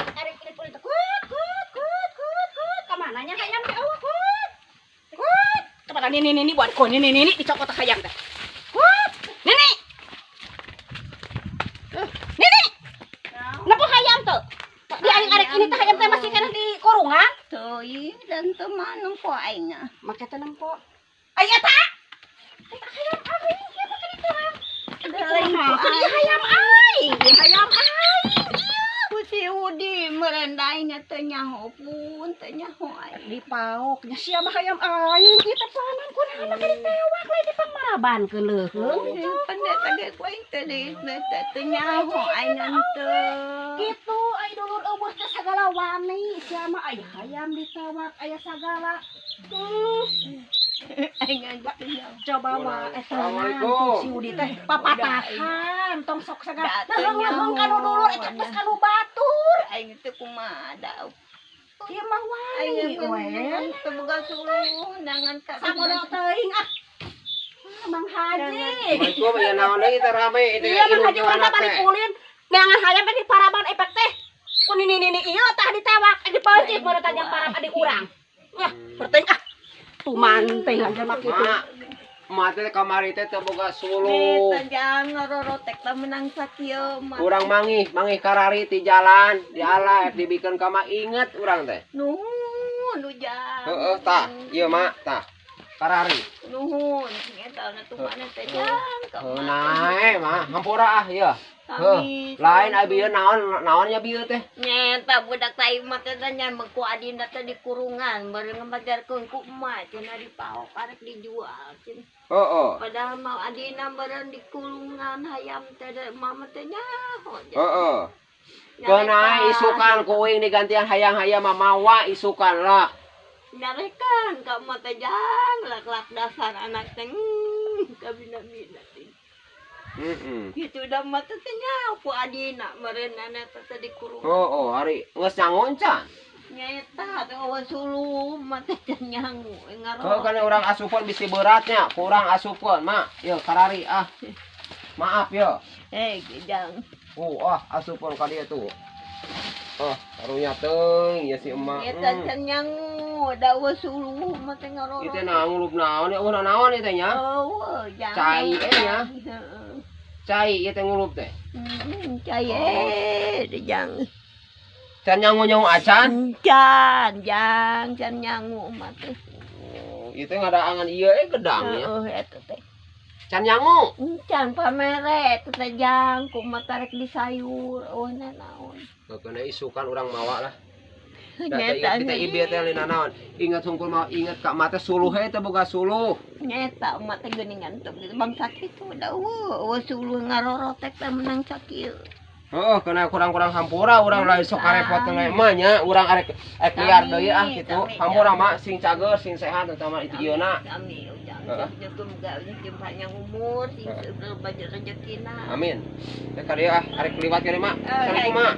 Arek kulit kut. Kamananya hayam teh eueuh kut. Kut. Kepada ini buat ko ini dicokot hayam teh. Kut. Nini. Nini. Napa hayam tuh? Di arek ini teh hayam teh masih kana di kurungan? Tuh, dan teman po aing. Make teh nempo. Ai eta. Eta hayam aing kieu make diterang. Hayam aing. Si Udi merendainya teh nyaho pun teh nyaho aing. Dipaok nya sia mah hayam aing kita panan kunaha make ditewak we di pangmarabankeun leuheung. Pandai tage ku aing teh teh nyaho aing teh. Gitu ai dulur eueuh teh sagala wani sia mah aya hayam ditewak aya sagala. Aing anjak nyaho. Coba wa eta si Udi teh papatahan tong sok sagala. Leuheung kanu dulur eta geus kanu batur. Aing teh kumaha da. Ieu mah wani Aing teh boga suluh nangan ka. Samono teuing ah. Mang Haji. Assalamualaikum ya naon deui teh rame itu Iya Mang Haji urang teh balik ulin. Neangan hayam teh di paraban efek teh. Ku nini ieu tah ditewak dipeucit baru tajang parab adik urang. Yah, perting ah. Tumanting aja mak kitu. Mak teh kamari teh teu boga suluh. Tajang ngororotek teh menang sakieu mah. Urang mangih karari ti jalan, diala dibikeun ka mak inget urang teh. Nuhun ujang. Heeh tah, ieu mak tah. Karari. Nuhun, eta na tumana teh jang. Nae mah, hampura ah ieu. Kami Lain abi naonnya bieu teh. nyeta budak tai mah teh nyan mengku adina teh di kurungan bareng ngajarkeun ku emak cenah dipaok arek dijual cenah. Heeh. Padahal mau adina bareng di kurungan hayam teh mama teh nyaho. Heeh. Keuna isukan kuing digantian hayang-hayang mamawa isukan lah. Nyarekan ka emak teh jang lak-lak dasar anak teh kabina-bina teh. Gitu dah mata teh nyaho ku adina mereunana teh di kurungan. Oh, hari geus nyangon can. Nyeta teh eueuh suluh mata teh nyangu ngaro. Heuh kana urang asupun bisi beratnya, kurang asupun, Mak. Yeuh karari ah. Maaf yo. Jang. Asupun ka dieu tuh. Karunya teuing ya si emak. Nyeta teh nyangu da eueuh suluh mata ngaro. Itu ngulup naon, eueuh naon ieu teh nya? Eueuh jang. Cai nya. Cai ieu teh ngulup teh. Cai jang. Can nyangu-nyangu acan? Can nyangu mah teh. Ieu teh ngadaangan ieu gedang nya. Eta teh. Can nyangu. Can pamere teh jang ku mah tarek di sayur eueuh naon. Kena isukan urang mawa lah. Nyeta Kita ieu teh lina naon? Ingat hungkul mah ingat ka mah teh suluh teh boga suluh. Nyeta emak teh geuningan teh bangsa kitu da eueuh suluh ngarorotek teh menang sakieu. Kena kurang-kurang hampura urang lain sok karepot teh mah nya, urang arek liar deui ah kitu. Hampura mah sing cager, sing sehat utama itu ieuna. Kami ujang jeung gawe jeung panjang umur, sing banyak rezekina. Amin. Teh ka dieu ah arek liwat kene mak. Assalamualaikum mak.